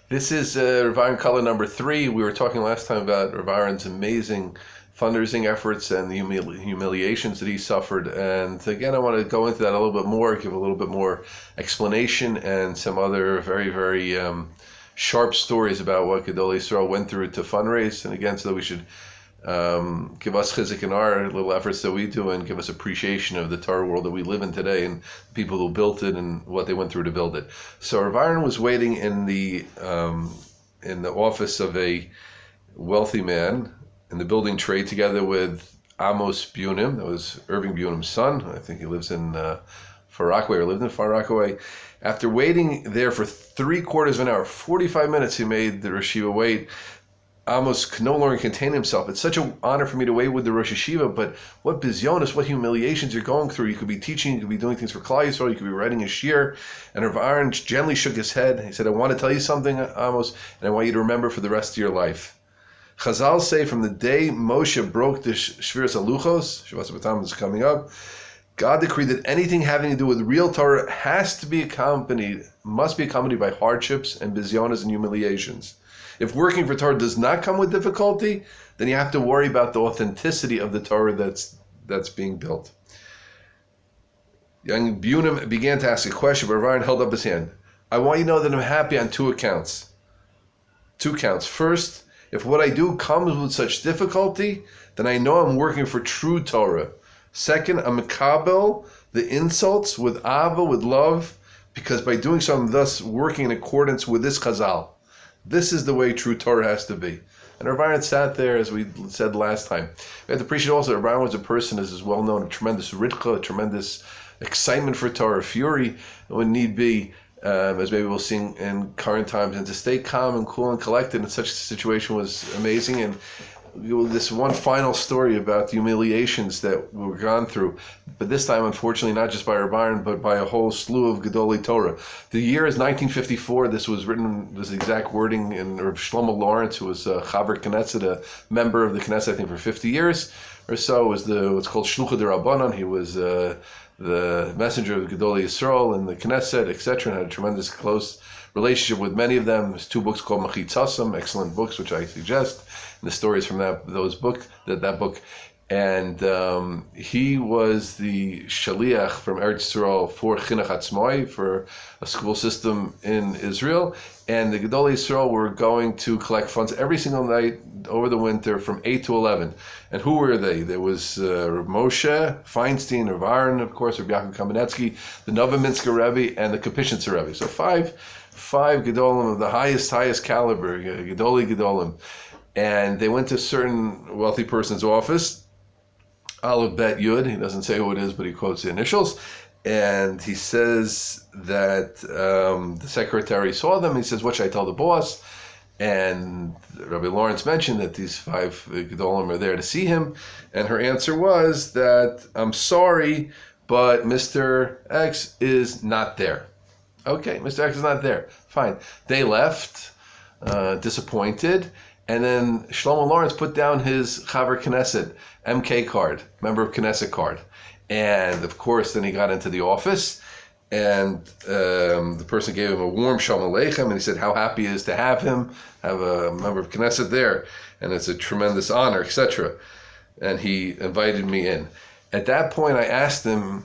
This is Rav Aharon color number 3. We were talking last time about Rav Aharon's amazing fundraising efforts and the humiliations that he suffered. And again, I want to go into that a little bit more, give a little bit more explanation and some other very, very sharp stories about what Gedolei Yisrael went through to fundraise. And again, so that we should give us chizik in our little efforts that we do and give us appreciation of the Torah world that we live in today and the people who built it and what they went through to build it. So Rav Aharon was waiting in the office of a wealthy man in the building trade together with Amos Bunim. That was Irving Bunim's son. I think he lives in Far Rockaway, or lived in Far Rockaway. After waiting there for 3/4 of an hour, 45 minutes, he made the Rosh Yeshiva wait. Amos could no longer contain himself. It's such an honor for me to wait with the Rosh Yeshiva, but what bizyonis, what humiliations you're going through. You could be teaching, you could be doing things for Klal Yisrael, you could be writing a shir. And Rav Aharon gently shook his head. He said, I want to tell you something, Amos, and I want you to remember for the rest of your life. Chazal say from the day Moshe broke the Shviras Haluchos, Shavas B'Tam is coming up, God decreed that anything having to do with real Torah must be accompanied by hardships and bizyonas and humiliations. If working for Torah does not come with difficulty, then you have to worry about the authenticity of the Torah that's being built. Young Bunim began to ask a question, but Rav Aharon held up his hand. I want you to know that I'm happy on 2 accounts. 2 counts. First, if what I do comes with such difficulty, then I know I'm working for true Torah. Second, I'm makabel the insults with ava, with love, because by doing so, I'm thus working in accordance with this Chazal. This is the way true Torah has to be. And Rav Aharon sat there, as we said last time. We have to appreciate also that Rav Aharon was a person, as is well known, a tremendous ritcha, a tremendous excitement for Torah, fury, when need be, as maybe we'll see in current times. And to stay calm and cool and collected in such a situation was amazing. And this one final story about the humiliations that were gone through, but this time, unfortunately, not just by Rav Aharon, but by a whole slew of Gedolei Torah. The year is 1954. This was written, this exact wording in Rav Shlomo Lawrence, who was a Chaver Knesset, a member of the Knesset, I think, for 50 years or so. Was what's called Shluchah de Rabbanon. He was the messenger of Gedolei Yisrael in the Knesset, etc., and had a tremendous close relationship with many of them. There's 2 books called Machitzasim, excellent books, which I suggest. And the stories from that book. And he was the shaliach from Eretz Yisrael for Chinuch Atzmai, for a school system in Israel. And the Gedolei Yisrael were going to collect funds every single night over the winter from 8 to 11. And who were they? There was Rav Moshe Feinstein, Rav Aharon, of course, Rav Yaakov Kamenetsky, the Novominsker Rebbe, and the Kapishitzer Rebbe. So five Gedolim of the highest caliber, Gedolei Gedolim. And they went to a certain wealthy person's office, Aleph Bet Yud. He doesn't say who it is, but he quotes the initials. And he says that the secretary saw them. He says, what should I tell the boss? And Rabbi Lawrence mentioned that these 5 Gedolim are there to see him. And her answer was that, I'm sorry, but Mr. X is not there. Okay, Mr. X is not there. Fine. They left, disappointed. And then Shlomo Lawrence put down his Chaver Knesset MK card, member of Knesset card. And of course, then he got into the office, and the person gave him a warm Shalom Aleichem, and he said how happy he is to have him, have a member of Knesset there, and it's a tremendous honor, etc. And he invited me in. At that point, I asked him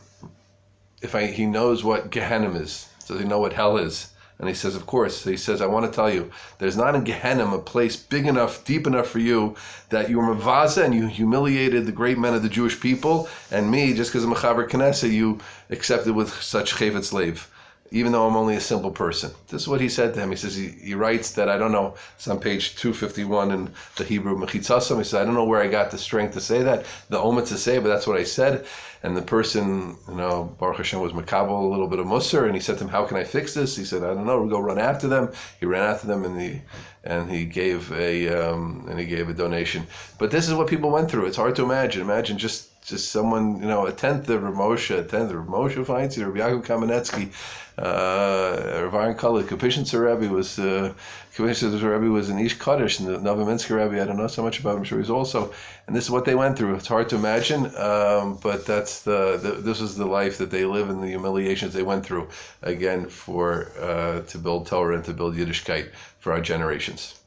if he knows what Gehenna is. Does he know what hell is? And he says, of course. He says, I want to tell you, there's not in Gehenna a place big enough, deep enough for you that you were mavaza and you humiliated the great men of the Jewish people, and me, just because I'm a Chaver Knesset, you accepted with such chevetz leiv, even though I'm only a simple person. This is what he said to him. He says, he writes that, I don't know, it's on page 251 in the Hebrew Mechitzasim. He said, I don't know where I got the strength to say that, the omet to say, but that's what I said. And the person, Baruch Hashem, was makabel, a little bit of musar, and he said to him, how can I fix this? He said, I don't know, we'll go run after them. He ran after them in and he gave a donation. But this is what people went through. It's hard to imagine. Imagine just someone, a tenth of Rav Moshe Feinstein, Rabbi Yaakov Kamenetsky, Rav Aharon Kala, Kapishitzer Rebbe was an Ish Kaddish, and the Novominsker Rebbe, I don't know so much about him, I'm sure he's also, and this is what they went through. It's hard to imagine, but that's this is the life that they live and the humiliations they went through, again, to build Torah and to build Yiddishkeit for our generations.